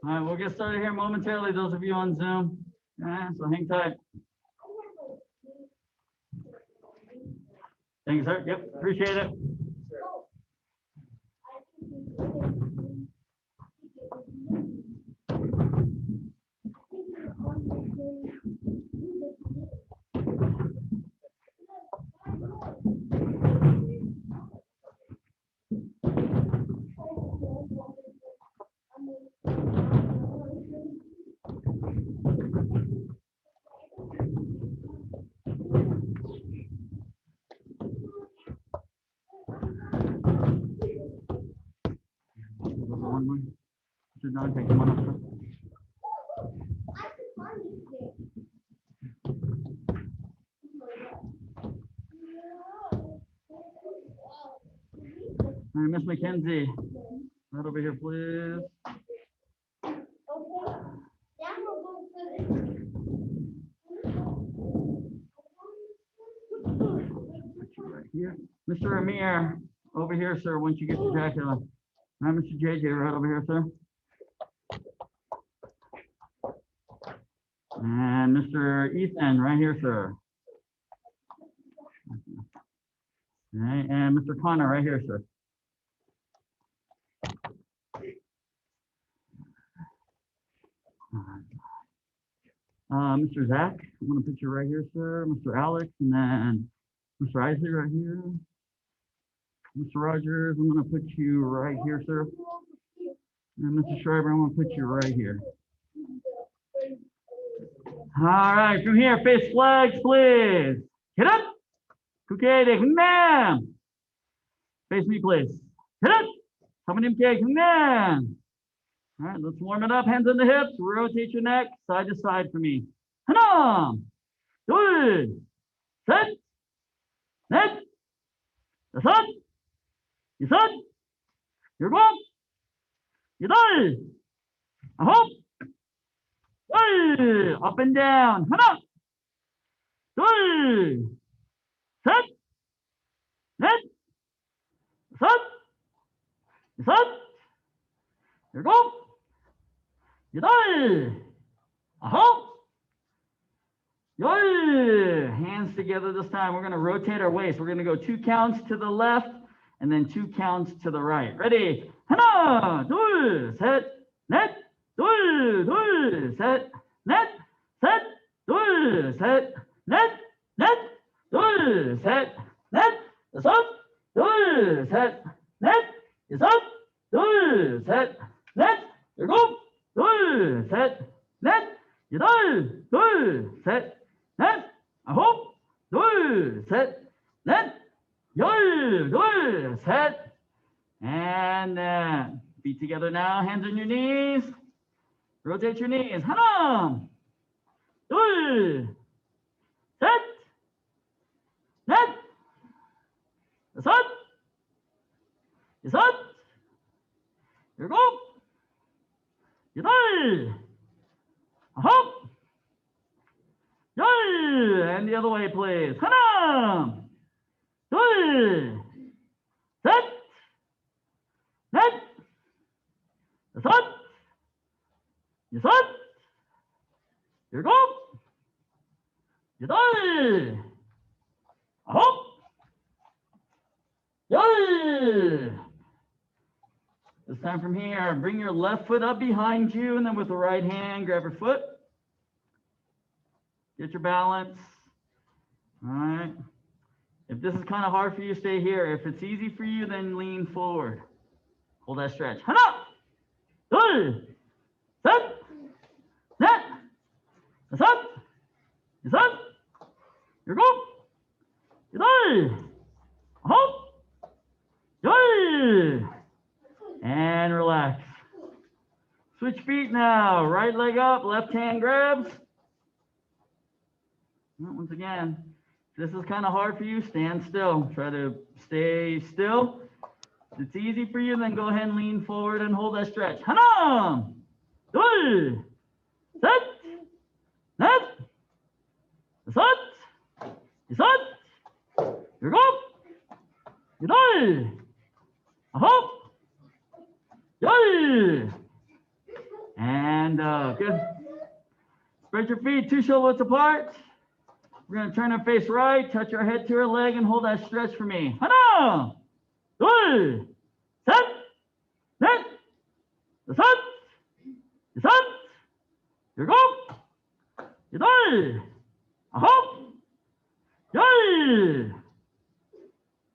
All right, we'll get started here momentarily, those of you on Zoom. Yeah, so hang tight. Thank you, sir. Yep, appreciate it. Take them on up. All right, Miss Mackenzie, right over here, please. Right here. Mr. Amir, over here, sir, once you get your jacket on. All right, Mr. JJ, right over here, sir. And Mr. Ethan, right here, sir. All right, and Mr. Connor, right here, sir. Mr. Zach, I'm going to put you right here, sir. Mr. Alex, and then Mr. Isley right here. Mr. Rogers, I'm going to put you right here, sir. And Mr. Schreiber, I'm going to put you right here. All right, from here, face flags, please. Hit up. Kukede, ma'am. Face me, please. Hit up. Hamanim cake, ma'am. All right, let's warm it up. Hands on the hips. Rotate your neck side to side for me. Hanam. Good. Set. Net. Set. You set. You're going. You die. I hope. Hey, up and down. Hanam. Good. Set. Net. Set. You set. Here we go. You die. Aha. Yay. Hands together this time. We're going to rotate our waist. We're going to go 2 counts to the left and then 2 counts to the right. Ready? Hana. 둘, 셋, 넷. 둘, 셋, 넷. 셋. 둘, 셋, 넷. 넷. 둘, 셋, 넷. 여섯. 둘, 셋, 넷. 여섯. 둘, 셋, 넷. 일곱. 둘, 셋, 넷. 여덟. 둘, 셋, 넷. 아홉. 둘, 셋, 넷. 열. 둘, 셋. And feet together now. Hands on your knees. Rotate your knees. 하나. 둘. 셋. 넷. 여섯. 여섯. 일곱. 여덟. 아홉. 열. And the other way, please. 하나. 둘. 셋. 넷. 여섯. 여섯. 일곱. 여덟. 아홉. 열. This time from here, bring your left foot up behind you, and then with the right hand, grab your foot. Get your balance. All right. If this is kind of hard for you, stay here. If it's easy for you, then lean forward. Hold that stretch. 하나, 둘, 셋, 넷, 다섯, 여섯, 일곱, 여덟, 아홉, 열. And relax. Switch feet now. Right leg up, left hand grabs. Once again, if this is kind of hard for you, stand still. Try to stay still. If it's easy for you, then go ahead and lean forward and hold that stretch. 하나, 둘, 셋, 넷, 다섯, 여섯, 일곱, 여덟, 아홉, 열. And good. Spread your feet 2 shoulder widths apart. We're going to turn our face right, touch our head to our leg, and hold that stretch for me. 하나, 둘, 셋, 넷, 다섯, 여섯, 일곱, 여덟, 아홉, 열.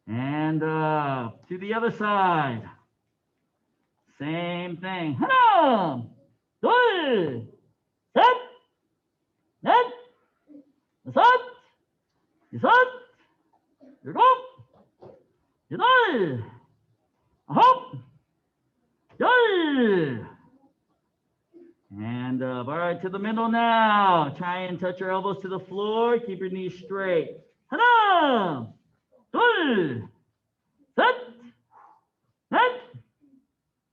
And to the other side. Same thing. 하나, 둘, 셋, 넷, 다섯, 여섯, 일곱, 여덟, 아홉, 열. And all right, to the middle now. Try and touch your elbows to the floor. Keep your knees straight. 하나, 둘, 셋, 넷,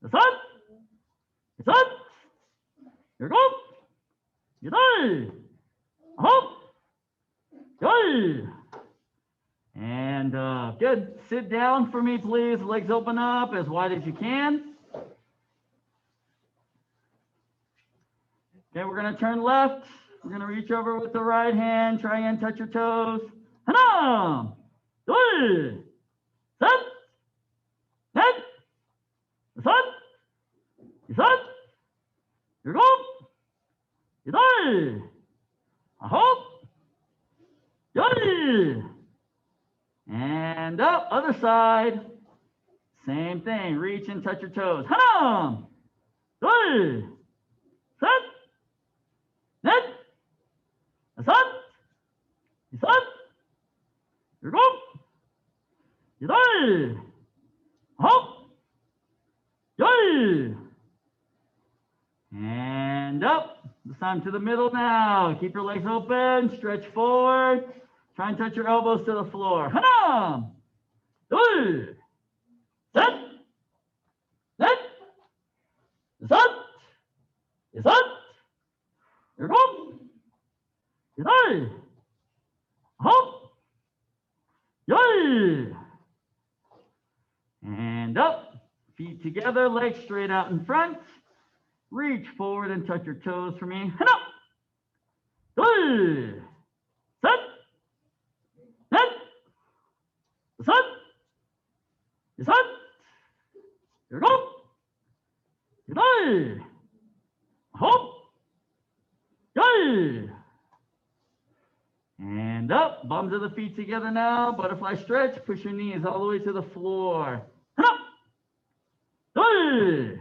다섯, 여섯, 일곱, 여덟, 아홉, 열. And good. Sit down for me, please. Legs open up as wide as you can. Okay, we're going to turn left. We're going to reach over with the right hand. Try and touch your toes. 하나, 둘, 셋, 넷, 다섯, 여섯, 일곱, 여덟, 아홉, 열. And up, other side. Same thing. Reach and touch your toes. 하나, 둘, 셋, 넷, 다섯, 여섯, 일곱, 여덟, 아홉, 열. And up. This time to the middle now. Keep your legs open. Stretch forward. Try and touch your elbows to the floor. 하나, 둘, 셋, 넷, 다섯, 여섯, 일곱, 여덟, 아홉, 열. And up. Feet together, legs straight out in front. Reach forward and touch your toes for me. 하나, 둘, 셋, 넷, 다섯, 여섯, 일곱, 여덟, 아홉, 열. And up. Bums of the feet together now. Butterfly stretch. Push your knees all the way to the floor. 하나, 둘,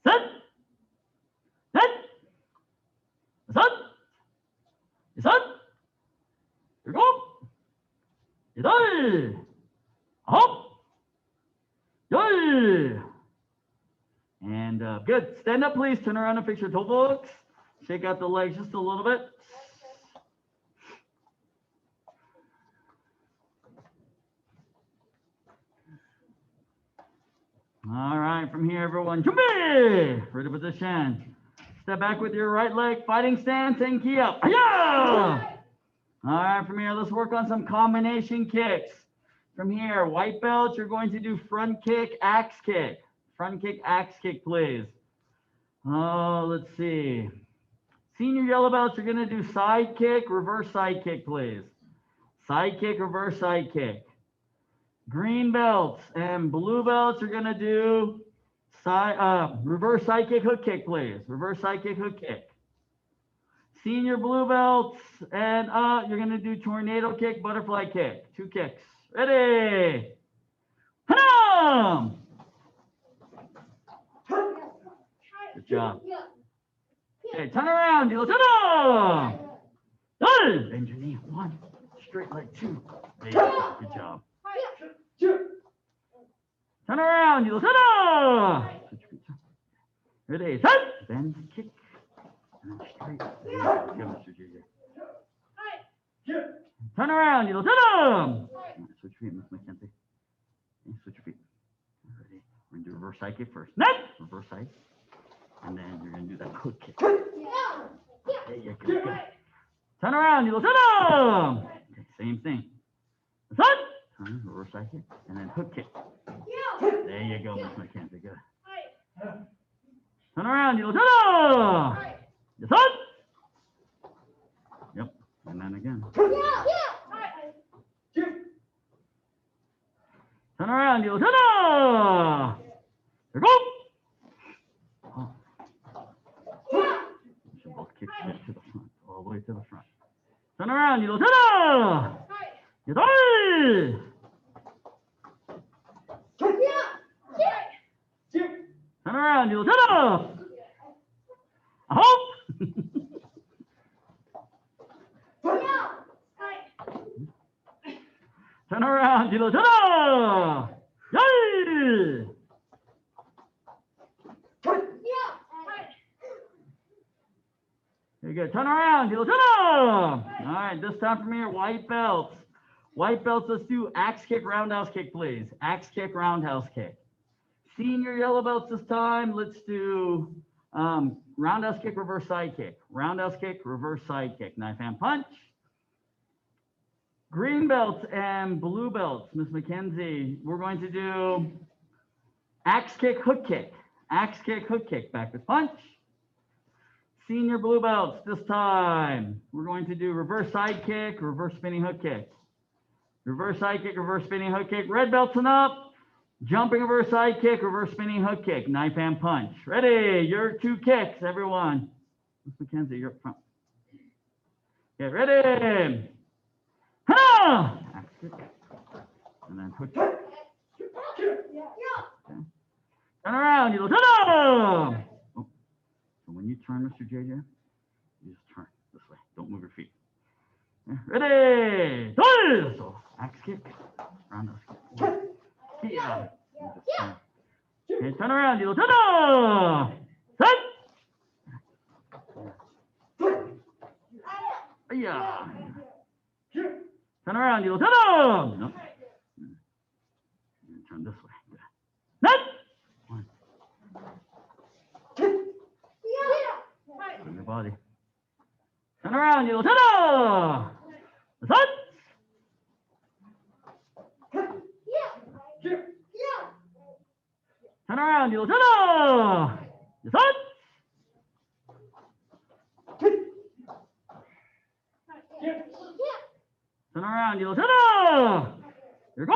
셋, 넷, 다섯, 여섯, 일곱, 여덟, 아홉, 열. And good. Stand up, please. Turn around and fix your toe buttocks. Shake out the legs just a little bit. All right, from here, everyone, 준비! Ready position. Step back with your right leg, fighting stance, and key up. Hi-ya! All right, from here, let's work on some combination kicks. From here, white belt, you're going to do front kick, axe kick. Front kick, axe kick, please. Oh, let's see. Senior yellow belts, you're going to do side kick, reverse side kick, please. Side kick, reverse side kick. Green belts and blue belts are going to do reverse side kick, hook kick, please. Reverse side kick, hook kick. Senior blue belts and you're going to do tornado kick, butterfly kick. 2 kicks. Ready? Hanam! Good job. Okay, turn around. You look up. Bend your knee. 1. Straight leg. 2. There you go. Good job. Turn around, you look Ready, set, bend, kick, and then straight. There you go, Mr. JJ. Turn around, you look Switch feet, Miss McKenzie. Switch your feet. Ready, we're going to do reverse side kick first. Next, reverse side. And then you're going to do that hook kick. There you go. Turn around, you look Okay, same thing. Set. Reverse side kick, and then hook kick. There you go, Miss McKenzie. Good. Turn around, you little. Yes, up. Yep. And then again. Turn around, you little. Here go. Oh. You should both kick it to the front, all the way to the front. Turn around, you little. Yes, up. Turn around, you little. I hope. Turn around, you little. Yay! Very good. Turn around, you little. All right, this time from here, white belts. White belts, let's do axe kick, roundhouse kick, please. Axe kick, roundhouse kick. Senior yellow belts this time, let's do roundhouse kick, reverse side kick. Roundhouse kick, reverse side kick. Knife hand punch. Green belts and blue belts, Miss Mackenzie, we're going to do axe kick, hook kick. Axe kick, hook kick, back with punch. Senior blue belts this time, we're going to do reverse side kick, reverse spinning hook kick. Reverse side kick, reverse spinning hook kick. Red belts and up. Jumping reverse side kick, reverse spinning hook kick. Knife hand punch. Ready? Your 2 kicks, everyone. Miss Mackenzie, you're up front. Get ready. Ha! Axe kick. And then hook kick. Okay. Turn around, you little. Oh. So when you turn, Mr. JJ, you just turn this way. Don't move your feet. Ready? So axe kick. Roundhouse kick. Yeah. Okay, turn around, you little. Set. Yeah. Turn around, you little. No. Turn this way. Net. One. Turn your body. Turn around, you little. Set. Turn around, you little. Set. Turn around, you little. Here you go.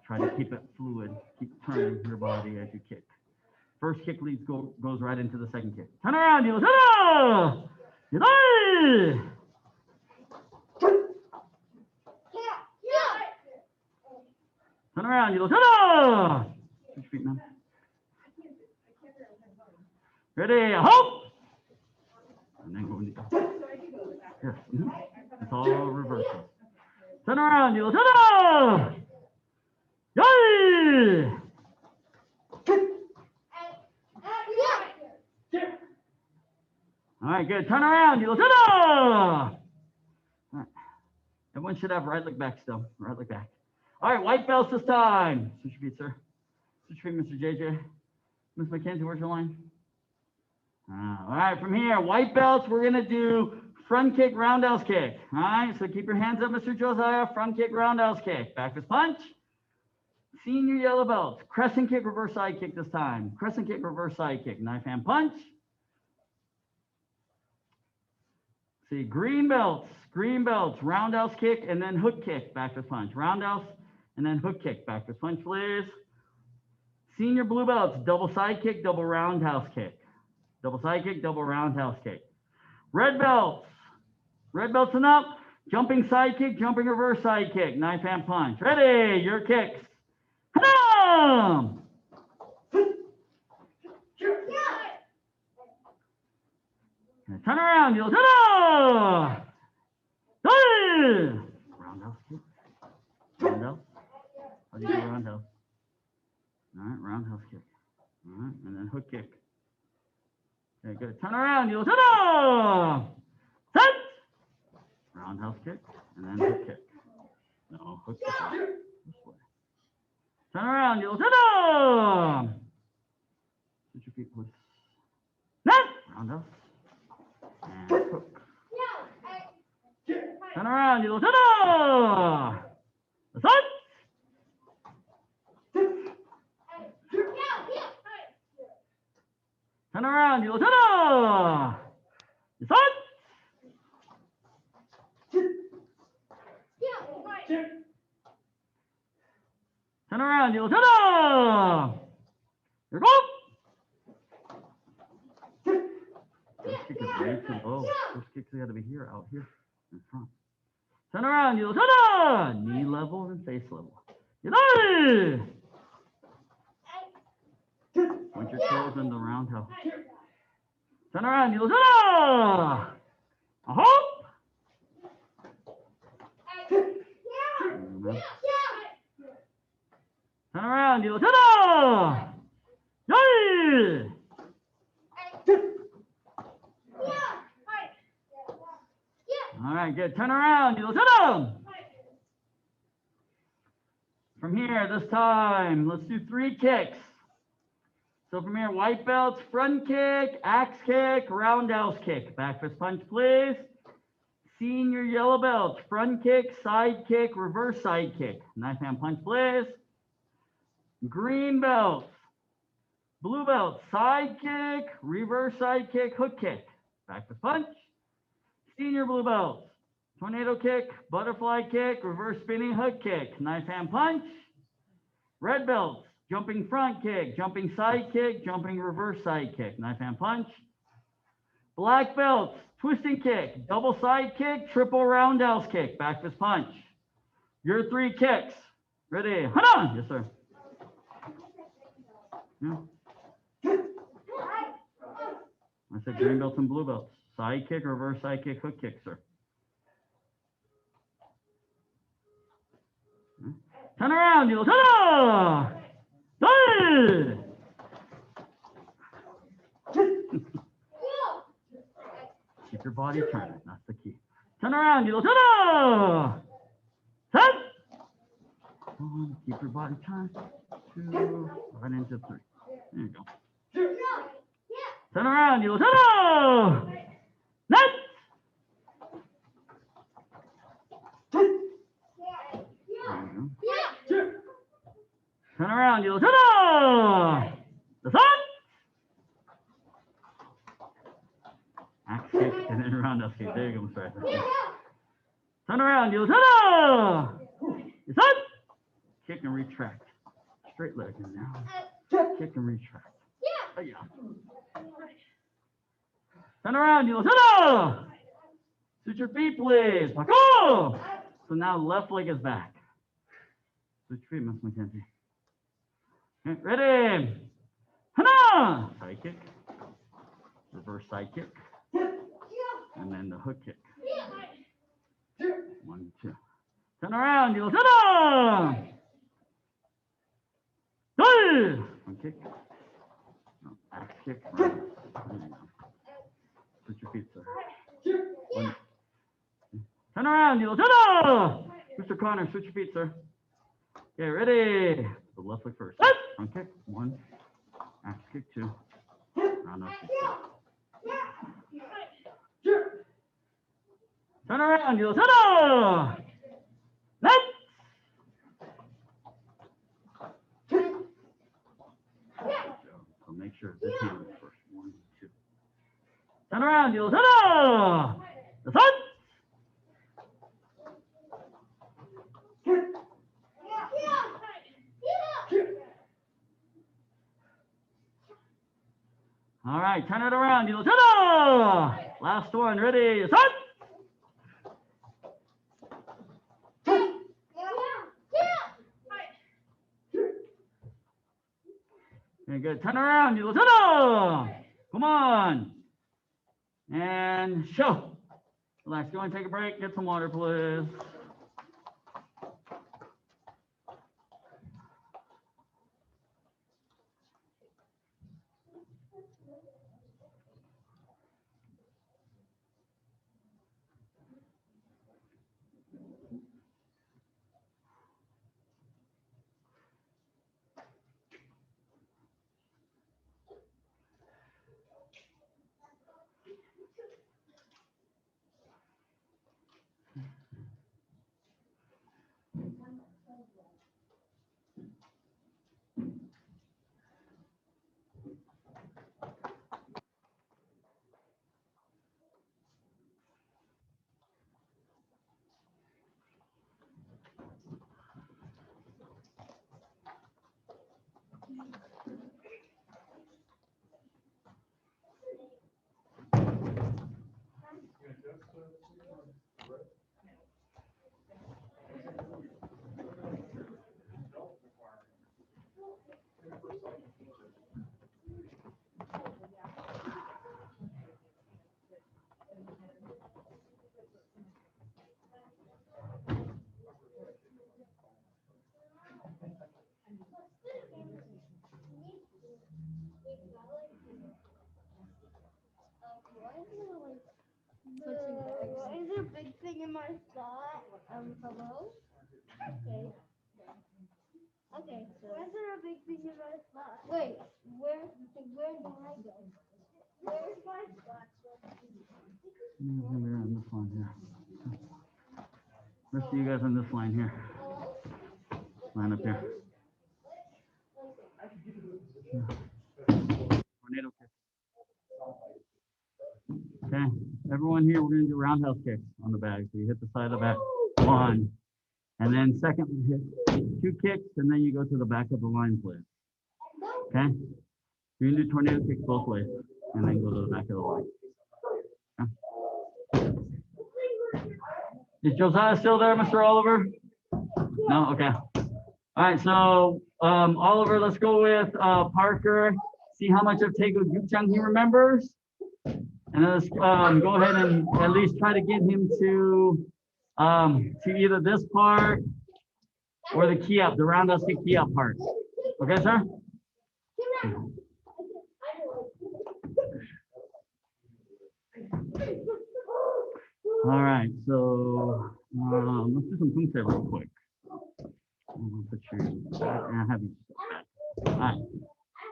Try to keep it fluid. Keep turning your body as you kick. First kick leads goes right into the second kick. Turn around, you little. Turn around, you little. Switch feet now. Ready, hope. And then go in the yes. It's all reversal. Turn around, you little. Yay! All right, good. Turn around, you little. All right. Everyone should have right leg back still. Right leg back. All right, white belts this time. Switch your feet, sir. Switch your feet, Mr. JJ. Miss Mackenzie, where's your line? All right, from here, white belts, we're going to do front kick, roundhouse kick. All right, so keep your hands up, Mr. Josiah. Front kick, roundhouse kick. Back with punch. Senior yellow belts, crescent kick, reverse side kick this time. Crescent kick, reverse side kick. Knife hand punch. See, green belts, roundhouse kick, and then hook kick, back with punch. Roundhouse, and then hook kick, back with punch, please. Senior blue belts, double side kick, double roundhouse kick. Double side kick, double roundhouse kick. Red belts and up, jumping side kick, jumping reverse side kick, knife hand punch. Ready, your kicks. Turn around, you'll roundhouse kick. Roundhouse. How do you do roundhouse? All right, roundhouse kick. All right, and then hook kick. Okay, good. Turn around, you'll set. Roundhouse kick, and then hook kick. No, hook kick. This way. Turn around, you'll switch your feet, please. Roundhouse. And hook. Turn around, you'll set. Turn around, you'll turn. Yes, turn around, you'll turn. Here go. This kick is way too low. This kick's got to be here, out here, in front. Turn around, you'll turn. Knee level and face level. Yes. Point your toes in the roundhouse. Turn around, you'll turn. A hop. Turn around, you'll turn. Yay! All right, good. Turn around, you'll turn. From here, this time, let's do 3 kicks. So from here, white belts, front kick, axe kick, roundhouse kick. Back fist punch, please. Senior yellow belts, front kick, side kick, reverse side kick. Knife hand punch, please. Green belts, blue belts, side kick, reverse side kick, hook kick. Back fist punch. Senior blue belts, tornado kick, butterfly kick, reverse spinning hook kick. Knife hand punch. Red belts, jumping front kick, jumping side kick, jumping reverse side kick. Knife hand punch. Black belts, twisting kick, double side kick, triple roundhouse kick. Back fist punch. Your 3 kicks. Ready? Hana! Yes, sir. Yeah. I said green belts and blue belts. Side kick, reverse side kick, hook kick, sir. Turn around, you'll turn. Keep your body turning. That's the key. Turn around, you'll turn. Set. 1, keep your body turned. 2, right into 3. There you go. Turn around, you'll turn. Net. Turn around, you'll turn. The sun. Axe kick and then roundhouse kick. There you go, Mr. Arthur. Turn around, you'll turn. The sun. Kick and retract. Straight leg and down. Kick and retract. Oh, yeah. Turn around, you'll turn. Switch your feet, please. Go. So now left leg is back. Switch your feet, Miss McKenzie. Okay, ready? Hana! Side kick. Reverse side kick. And then the hook kick. 1, 2. Turn around, you'll turn. 2. One kick. No, axe kick. Right. Switch your feet, sir. 1. Turn around, you'll turn. Mr. Connor, switch your feet, sir. Okay, ready? The left leg first. Front kick. 1. Axe kick. 2. Round up. Turn around, you'll turn. Left. So make sure this hand is first. 1, 2. Turn around, you'll turn. The sun. All right, turn it around. You'll turn. Last one. Ready? Start. Okay, good. Turn around. You'll turn. Come on. And show. Relax. Go and take a break. Get some water, please. Hello? Okay. Okay, so. Why is there a big thing in my spot? Wait, where do I go? Where's my spot? We're on this line here. Let's see you guys on this line here. Line up here. Tornado kick. Okay, everyone here, we're going to do roundhouse kicks on the bag. So you hit the side of the back, one. And then second, hit 2 kicks, and then you go to the back of the line play. Okay? You're going to do tornado kicks both ways, and then go to the back of the line. Okay? Is Josiah still there, Mr. Oliver? No? Okay. All right, so Oliver, let's go with Parker. See how much of Taekwondo Gukjang he remembers. And let's go ahead and at least try to get him to either this part or the key up, the roundhouse kick key up part. Okay, sir? All right, so let's do some Poomsae real quick. Put you back, and I have you back. All right.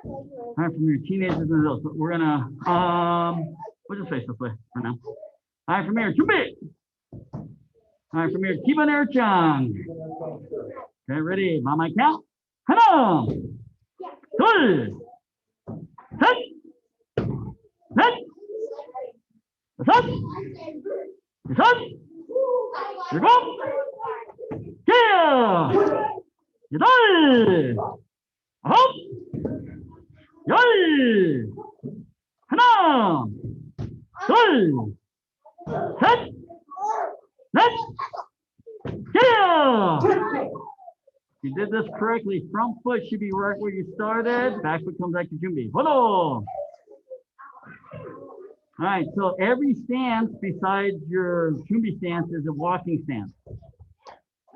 All right, from your teenagers and adults, we're gonna we'll just face this way for now. All right, from here, Chumbi. All right, from here, Kiba Nerchang. Okay, ready? By my count. Hana. Two. Set. Set. Set. Set. Here go. Yeah. Yay. Up. Yay. Hana. Two. Set. Set. Yeah. You did this correctly. Front foot should be right where you started. Back foot comes back to Jumbi. Hello. All right, so every stance besides your Jumbi stance is a walking stance.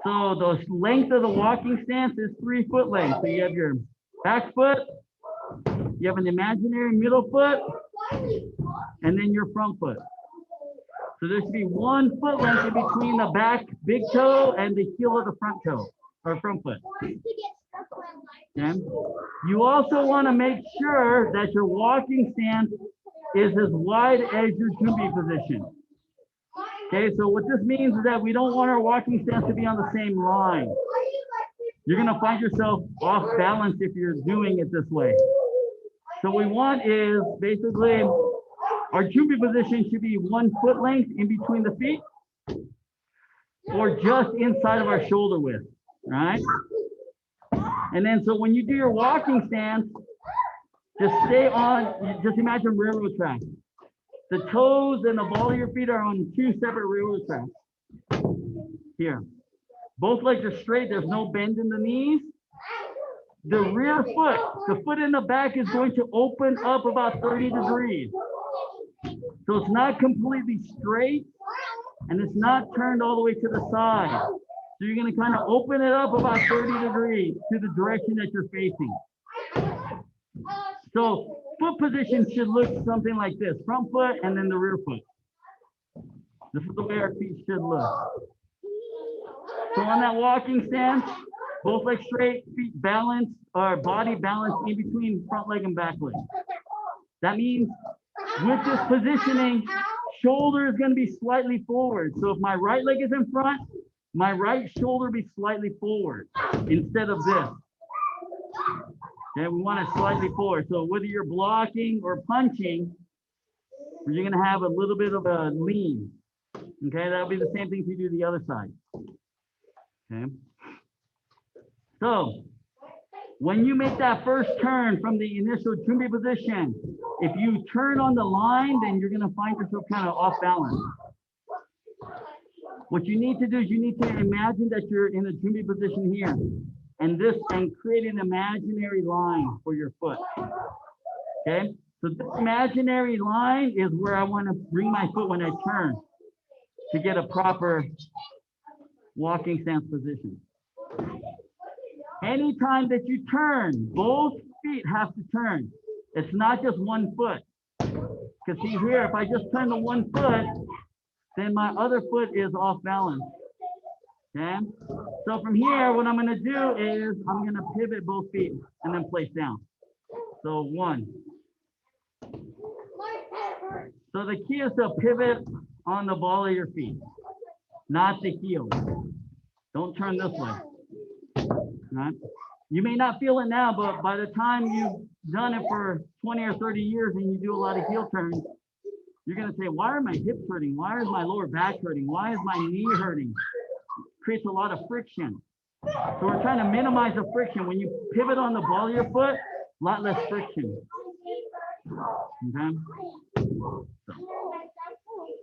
So the length of the walking stance is 3 foot length. So you have your back foot, you have an imaginary middle foot, and then your front foot. So there should be 1 foot length in between the back big toe and the heel of the front toe or front foot. Okay. You also want to make sure that your walking stance is as wide as your Jumbi position. Okay, so what this means is that we don't want our walking stance to be on the same line. You're going to find yourself off balance if you're doing it this way. So what we want is basically our Jumbi position should be 1 foot length in between the feet or just inside of our shoulder width, right? And then so when you do your walking stance, just stay on, just imagine railroad tracks. The toes and the ball of your feet are on 2 separate railroad tracks. Here. Both legs are straight, there's no bend in the knees. The rear foot, the foot in the back is going to open up about 30 degrees. So it's not completely straight and it's not turned all the way to the side. So you're going to kind of open it up about 30 degrees to the direction that you're facing. So foot position should look something like this, front foot and then the rear foot. This is the way our feet should look. So on that walking stance, both legs straight, feet balanced, or body balanced in between front leg and back leg. That means with this positioning, shoulder is going to be slightly forward. So if my right leg is in front, my right shoulder will be slightly forward instead of this. Okay, we want it slightly forward. So whether you're blocking or punching, you're going to have a little bit of a lean. Okay, that'll be the same thing if you do the other side. Okay. So when you make that first turn from the initial Jumbi position, if you turn on the line, then you're going to find yourself kind of off balance. What you need to do is you need to imagine that you're in a Jumbi position here. And create an imaginary line for your foot. Okay, so this imaginary line is where I want to bring my foot when I turn to get a proper walking stance position. Anytime that you turn, both feet have to turn. It's not just 1 foot. Because see here, if I just turn the 1 foot, then my other foot is off balance. Okay. So from here, what I'm going to do is I'm going to pivot both feet and then place down. So 1. So the key is to pivot on the ball of your feet, not the heel. Don't turn this way. All right? You may not feel it now, but by the time you've done it for 20 or 30 years and you do a lot of heel turns, you're going to say, why are my hips hurting? Why is my lower back hurting? Why is my knee hurting? Creates a lot of friction. So we're trying to minimize the friction. When you pivot on the ball of your foot, a lot less friction. Okay. All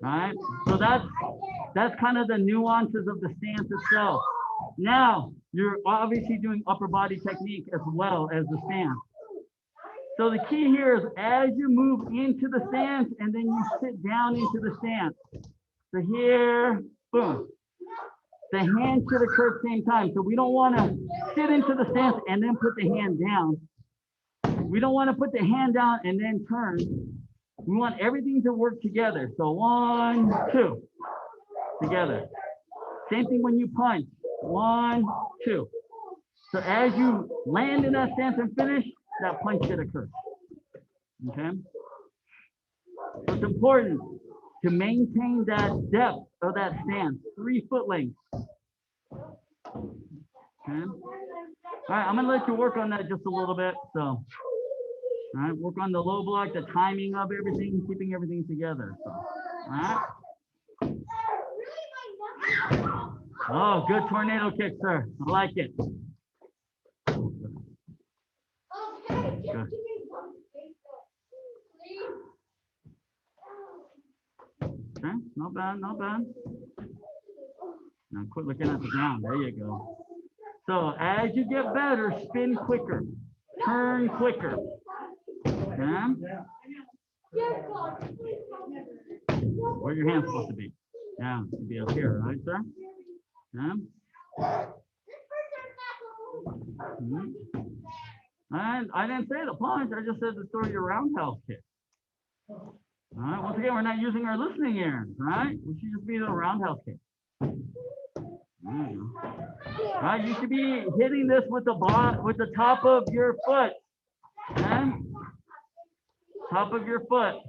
right. So that's kind of the nuances of the stance itself. Now you're obviously doing upper body technique as well as the stance. So the key here is as you move into the stance and then you sit down into the stance. So here, boom. The hand should occur at the same time. So we don't want to sit into the stance and then put the hand down. We don't want to put the hand down and then turn. We want everything to work together. So 1, 2, together. Same thing when you punch. 1, 2. So as you land in that stance and finish, that punch should occur. Okay? So it's important to maintain that depth of that stance, 3 foot lengths. Okay. All right, I'm gonna let you work on that just a little bit. So, all right, work on the low block, the timing of everything, keeping everything together. So, all right. Oh, good tornado kick, sir. I like it. Good. Okay, not bad, not bad. Now quit looking at the ground. There you go. So as you get better, spin quicker, turn quicker. Okay? Where your hands supposed to be? Yeah, to be up here, right, sir? Yeah. And I didn't say the punch. I just said to throw your roundhouse kick. All right. Once again, we're not using our listening ears, right? We should just be the roundhouse kick. All right. You should be hitting this with the top of your foot. Okay? Top of your foot.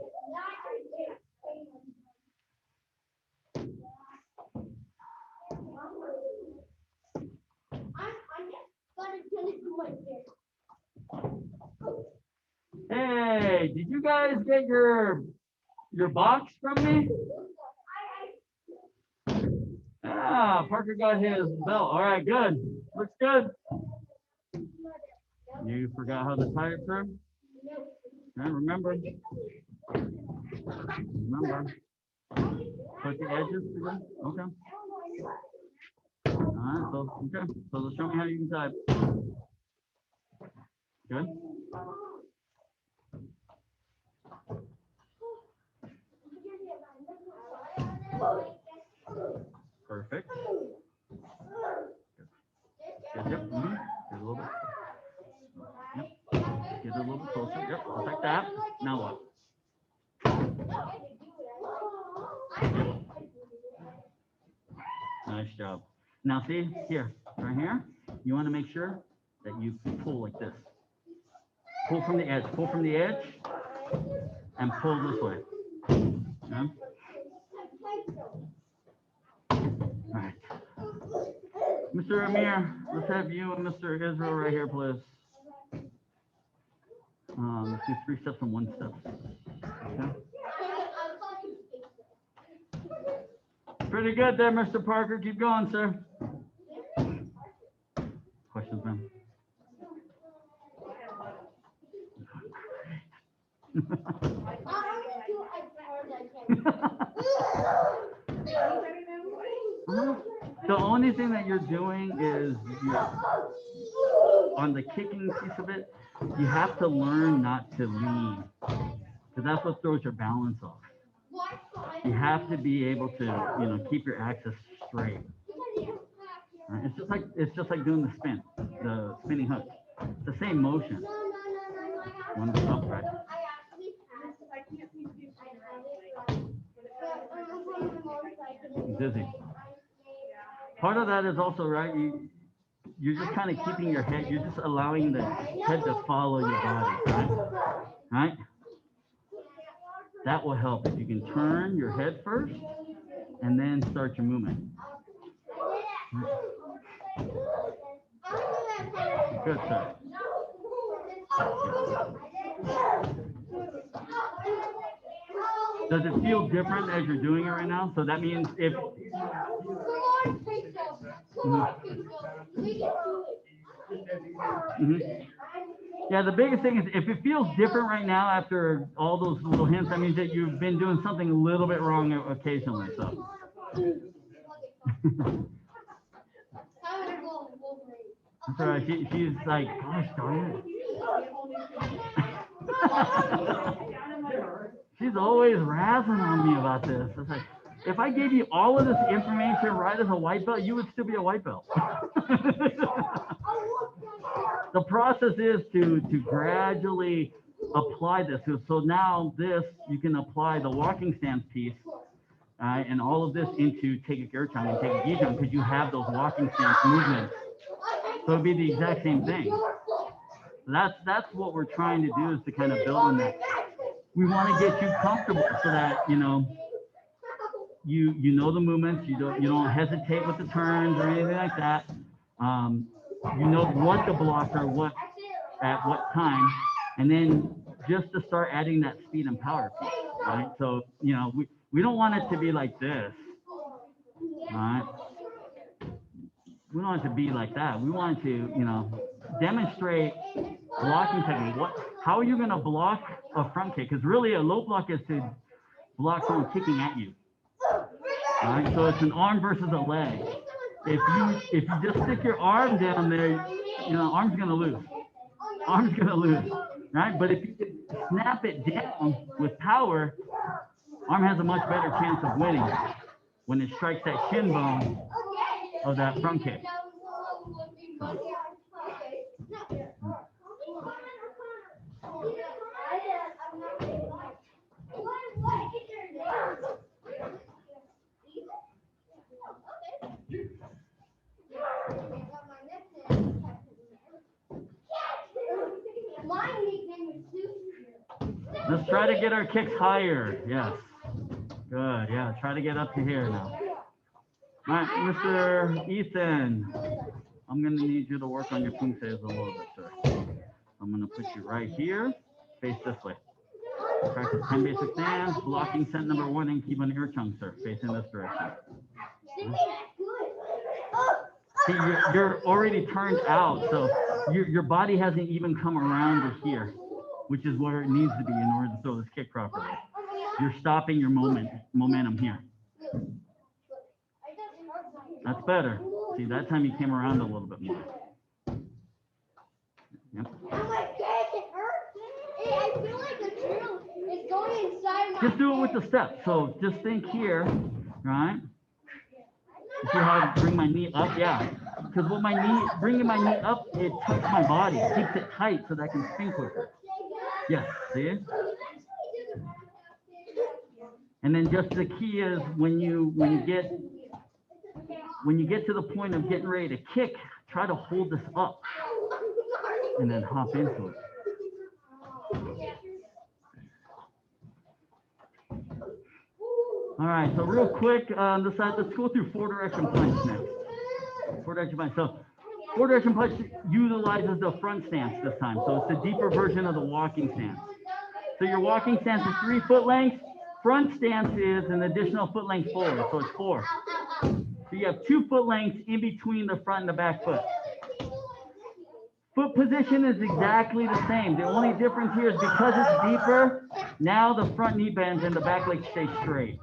Hey, did you guys get your box from me? Ah, Parker got his belt. All right, good. Looks good. You forgot how to tie it, sir? Yeah, remember. Put the edges together. Okay. All right, so okay. So let's show me how you can tie it. Good. Perfect. Good. Yep. Get a little bit. Yep. Get a little bit closer. Yep. Just like that. Now what? Nice job. Now see here, right here. You want to make sure that you pull like this. Pull from the edge. Pull from the edge, and pull this way. Okay? All right. Mr. Amir, let's have you and Mr. Israel right here, please. Let's do 3 steps and 1 step. Okay. Pretty good there, Mr. Parker. Keep going, sir. Questions, man? The only thing that you're doing is on the kicking piece of it, you have to learn not to lean, because that's what throws your balance off. You have to be able to, keep your axis straight. Right? It's just like doing the spinning hook. It's the same motion. One upright. Dizzy. Part of that is also, right, you're just kind of keeping your head, you're just allowing the head to follow your body, right? Right? That will help if you can turn your head first and then start your movement. Good, sir. Does it feel different as you're doing it right now? So that means if... Yeah, the biggest thing is if it feels different right now after all those little hints, that means that you've been doing something a little bit wrong occasionally. So. That's all right. She's like, gosh darn it. She's always razzing on me about this. It's like, if I gave you all of this information right as a white belt, you would still be a white belt. The process is to gradually apply this. So now this, you can apply the walking stance piece and all of this into take a Gerchang and take a Gijang because you have those walking stance movements. So it'd be the exact same thing. That's what we're trying to do, is to kind of build on that. We want to get you comfortable so that, you know the movements, you don't hesitate with the turns or anything like that. You know what to block or at what time, and then just to start adding that speed and power piece, right? So, we don't want it to be like this, right? We don't want it to be like that. We want to, demonstrate blocking technique. How are you going to block a front kick? Because really a low block is to block someone kicking at you. All right, so it's an arm versus a leg. If you just stick your arm down there, arm's gonna lose. Arm's gonna lose, right? But if you can snap it down with power, arm has a much better chance of winning when it strikes that shin bone of that front kick. Let's try to get our kicks higher. Yes. Good. Yeah. Try to get up to here now. All right, Mr. Ethan, I'm going to need you to work on your Poomsae a little bit, sir. I'm going to put you right here. Face this way. Practice 10 basic stands, blocking set number 1, and keep an ear chung, sir. Facing this direction. See, you're already turned out, so your body hasn't even come around to here, which is where it needs to be in order to throw this kick properly. You're stopping your momentum here. That's better. See, that time you came around a little bit more. Yep. I feel like the drill is going inside my Just do it with the steps. So just think here, right? See how I bring my knee up? Yeah. Because with bringing my knee up, it tucks my body, keeps it tight so that I can spin quicker. Yes, see? And then just the key is when you get to the point of getting ready to kick, try to hold this up and then hop into it. All right, so real quick on this side, let's go through 4-direction punch next. 4-direction punch. So 4-direction punch utilizes the front stance this time. So it's a deeper version of the walking stance. So your walking stance is 3 foot lengths. Front stance is an additional foot length forward, so it's 4. So you have 2 foot lengths in between the front and the back foot. Foot position is exactly the same. The only difference here is because it's deeper, now the front knee bends and the back leg stays straight.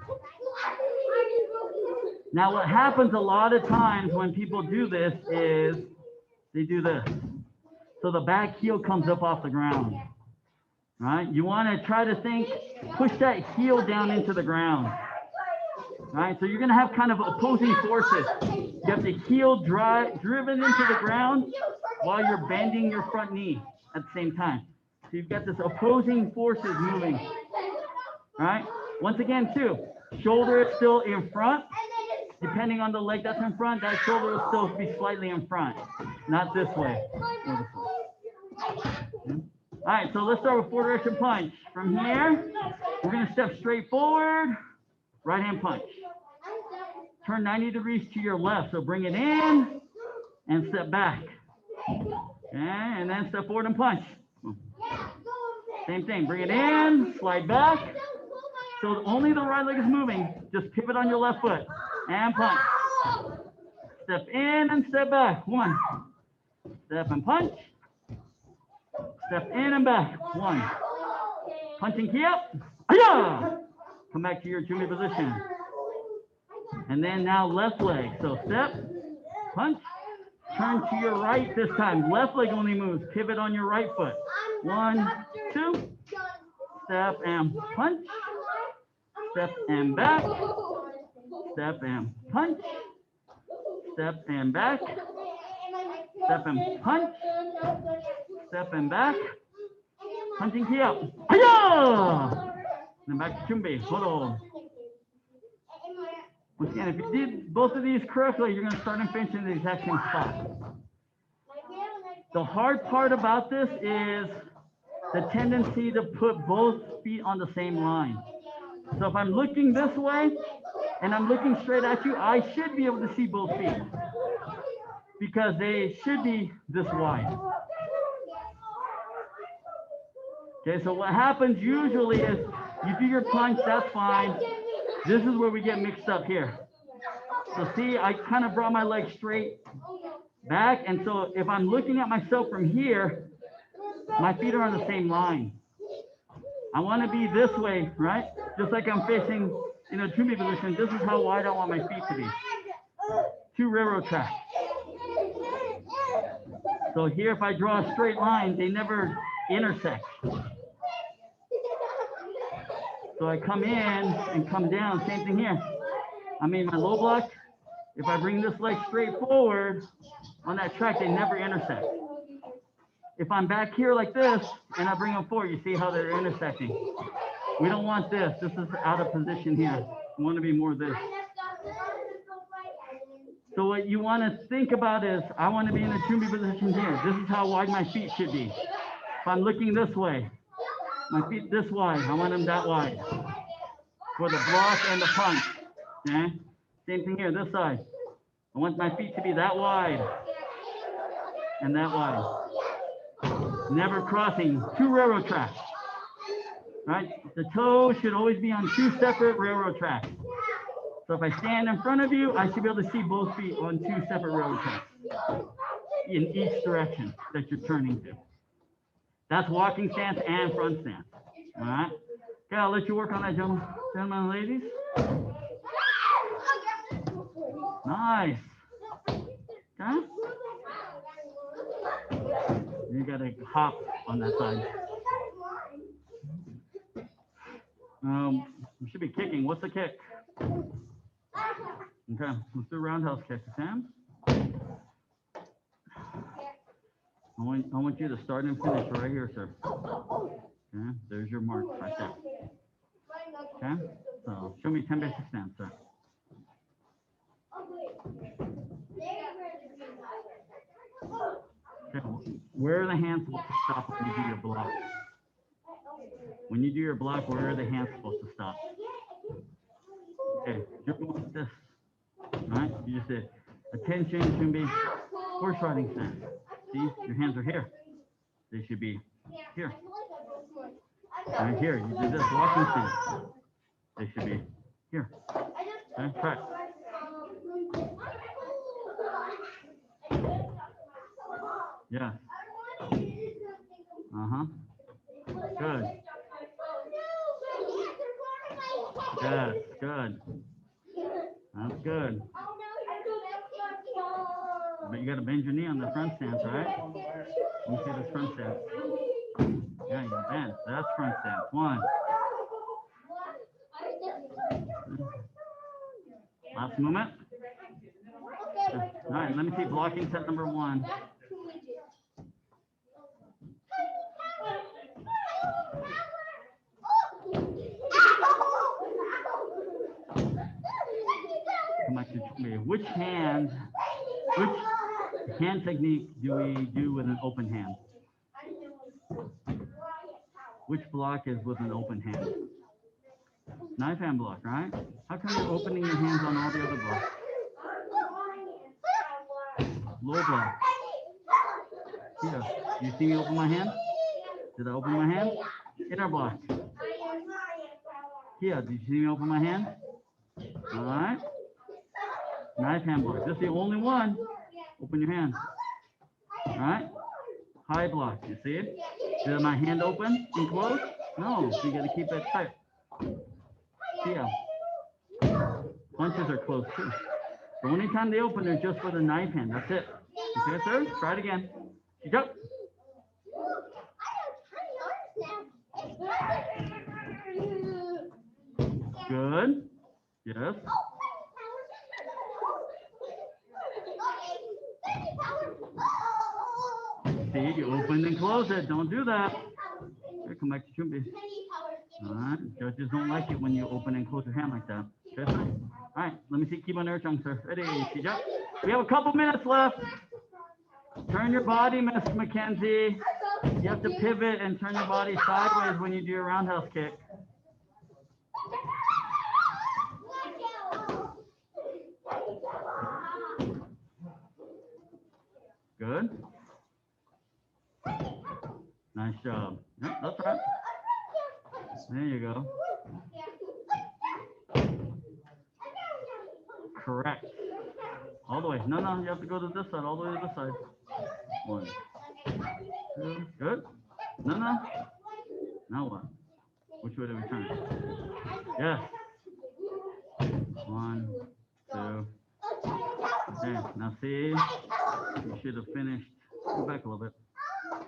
Now what happens a lot of times when people do this is they do this. So the back heel comes up off the ground. Right? You want to try to push that heel down into the ground. Right? So you're going to have kind of opposing forces. You have the heel driven into the ground while you're bending your front knee at the same time. So you've got this opposing forces moving. Right? Once again, too, shoulder is still in front, depending on the leg that's in front, that shoulder will still be slightly in front, not this way. Or this way. Okay. All right, so let's start with forward direction punch. From here, we're gonna step straight forward, right hand punch. Turn 90 degrees to your left, so bring it in and step back. Okay, and then step forward and punch. Same thing, bring it in, slide back. So only the right leg is moving. Just pivot on your left foot and punch. Step in and step back. One. Step and punch. Step in and back. One. Punch and key up. Hi-ya! Come back to your Chumi position. And then now left leg. So step, punch, turn to your right this time. Left leg only moves. Pivot on your right foot. 1, 2. Step and punch. Step and back. Step and punch. Step and back. Step and punch. Step and back. Punching key up. Hi-ya! Then back to Chumbi. Hold on. Once again, if you did both of these correctly, you're going to start and finish in the exact same spot. The hard part about this is the tendency to put both feet on the same line. So if I'm looking this way and I'm looking straight at you, I should be able to see both feet because they should be this wide. Okay, so what happens usually is you do your punch, that's fine. This is where we get mixed up here. So see, I kind of brought my leg straight back. And so if I'm looking at myself from here, my feet are on the same line. I want to be this way, right? Just like I'm facing in a Chumi position. This is how wide I want my feet to be. 2 railroad tracks. So here, if I draw a straight line, they never intersect. So I come in and come down, same thing here. I mean, my low block, if I bring this leg straight forward on that track, they never intersect. If I'm back here like this and I bring them forward, you see how they're intersecting. We don't want this. This is out of position here. We want to be more this. So what you want to think about is, I want to be in the Chumbi position here. This is how wide my feet should be. If I'm looking this way, my feet this wide, I want them that wide for the block and the punch. Okay? Same thing here, this side. I want my feet to be that wide and that wide. Never crossing 2 railroad tracks. Right? The toe should always be on 2 separate railroad tracks. So if I stand in front of you, I should be able to see both feet on 2 separate railroad tracks in each direction that you're turning to. That's walking stance and front stance. All right. Okay, I'll let you work on that, gentlemen and ladies. Nice. Okay. You gotta hop on that side. You should be kicking. What's the kick? Okay, let's do roundhouse kick. Sam. I want you to start and finish right here, sir. Okay, there's your mark right there. Okay, so show me 10 basic stance, sir. Okay, where are the hands supposed to stop when you do your block? When you do your block, where are the hands supposed to stop? Okay, you're going like this. All right, you just did attention, should be horse riding stance. See, your hands are here. They should be here. Right here, you do this walking stance. They should be here. Okay, try it. Yeah. Uh-huh. Good. Yes, good. That's good. But you got to bend your knee on the front stance, right? Let me see this front stance. Yeah, you bend. That's front stance. 1. Last movement. All right, let me see blocking set number 1. Come back to which hand technique do we do with an open hand? Which block is with an open hand? Knife hand block, right? How come you're opening your hands on all the other blocks? Low block. Yeah. You see me open my hand? Did I open my hand? Inner block. Yeah. Did you see me open my hand? All right. Knife hand block. This is the only one. Open your hand. All right. High block. You see it? Did my hand open and close? No. So you got to keep it tight. Yeah. Punches are closed too. The only time they open is just for the knife hand. That's it. Okay, sir? Try it again. Go. Good. Yes. See, you open and close it. Don't do that. Okay, come back to Chumbi. All right. Judges don't like it when you open and close your hand like that. Okay, sir? All right. Let me see. Keep on air, Chung, sir. Ready? We have a couple minutes left. Turn your body, Miss Mackenzie. You have to pivot and turn your body sideways when you do your roundhouse kick. Good. Nice job. Yep, that's right. There you go. Correct. All the way. No, you have to go to this side, all the way to this side. 1, 2, good. No. Now what? Which way do we turn? Yes. 1, 2. Okay, now see, you should have finished. Go back a little bit.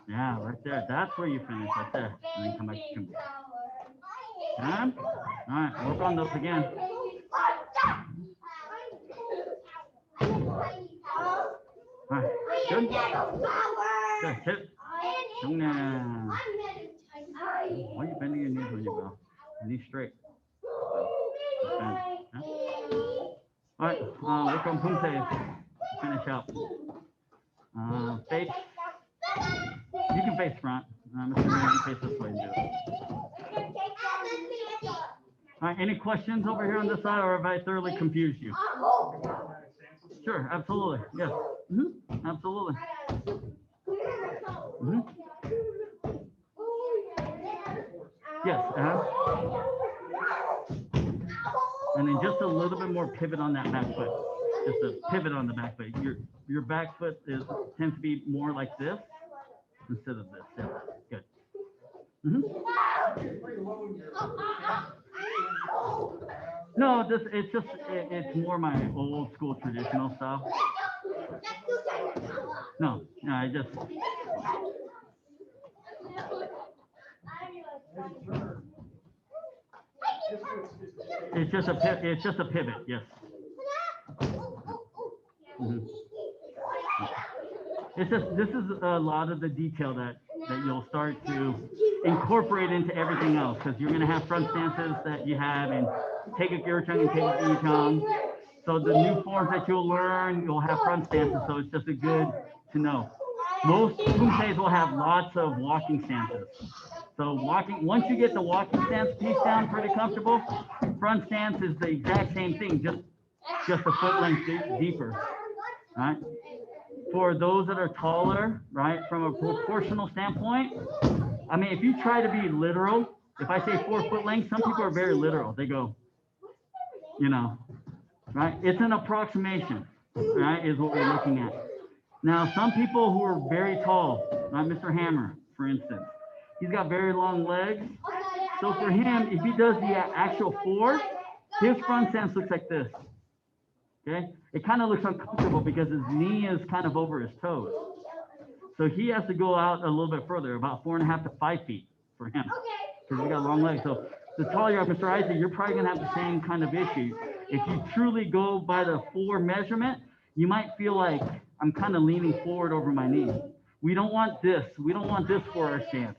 Yeah, right there. That's where you finish, right there. And then come back to Kimberly. All right, work on those again. All right, good. Good, hit. Why are you bending your knees when you go? Knees straight. Okay. All right, work on Poomsae. Finish up. Face. You can face front. Mr. Mayor, you face this way and do it. All right, any questions over here on this side, or have I thoroughly confused you? Sure, absolutely. Yes. Absolutely. Yes. And then just a little bit more pivot on that back foot. Just a pivot on the back foot. Your back foot tends to be more like this instead of this. Yeah. Good. No, it's more my old school traditional style. No, I just. It's just a pivot. Yes. This is a lot of the detail that you'll start to incorporate into everything else, because you're going to have front stances that you have and take a Gyeochang and take a Gyeochang. So the new forms that you'll learn, you'll have front stances. So it's just a good to know. Most Poomsaes will have lots of walking stances. So once you get the walking stance piece down pretty comfortable, front stance is the exact same thing, just a foot length deeper, right? For those that are taller, right, from a proportional standpoint, I mean, if you try to be literal, if I say 4 foot length, some people are very literal. They go, right? It's an approximation, right, is what we're looking at. Now, some people who are very tall, right, Mr. Hammer, for instance, he's got very long legs. So for him, if he does the actual 4, his front stance looks like this. Okay, it kind of looks uncomfortable because his knee is kind of over his toes. So he has to go out a little bit further, about 4.5 to 5 feet for him, because he's got long legs. So the taller you are, Mr. Isaac, you're probably going to have the same kind of issue. If you truly go by the 4 measurement, you might feel like I'm kind of leaning forward over my knee. We don't want this. We don't want this for our stance.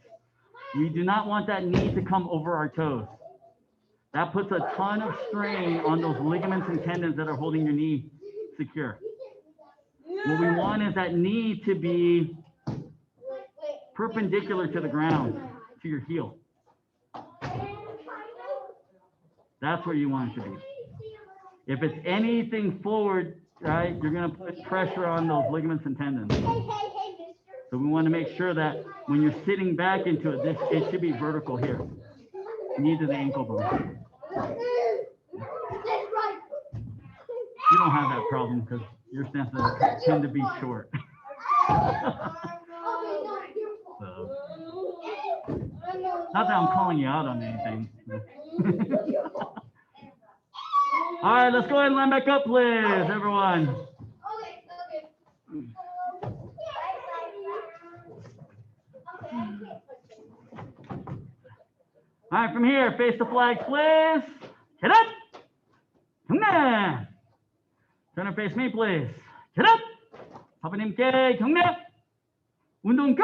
We do not want that knee to come over our toes. That puts a ton of strain on those ligaments and tendons that are holding your knee secure. What we want is that knee to be perpendicular to the ground, to your heel. That's where you want it to be. If it's anything forward, right, you're going to put pressure on those ligaments and tendons. So we want to make sure that when you're sitting back into it, it should be vertical here, knee to the ankle bone. You don't have that problem because your stances tend to be short. So, not that I'm calling you out on anything. All right, let's go ahead and line back up, please, everyone. All right, from here, face the flag, please. Get up. Come down. Turn and face me, please. Get up. 파파님께 경례. 운동 끝.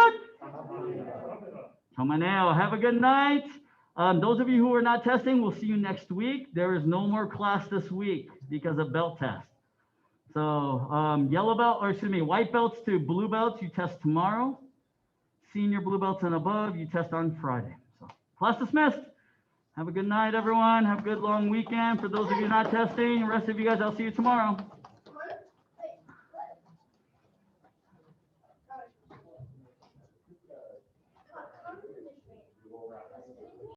정말요. Have a good night. Those of you who are not testing, we'll see you next week. There is no more class this week because of belt test. So white belts to blue belts, you test tomorrow. Senior blue belts and above, you test on Friday. So class dismissed. Have a good night, everyone. Have a good long weekend. For those of you not testing, the rest of you guys, I'll see you tomorrow.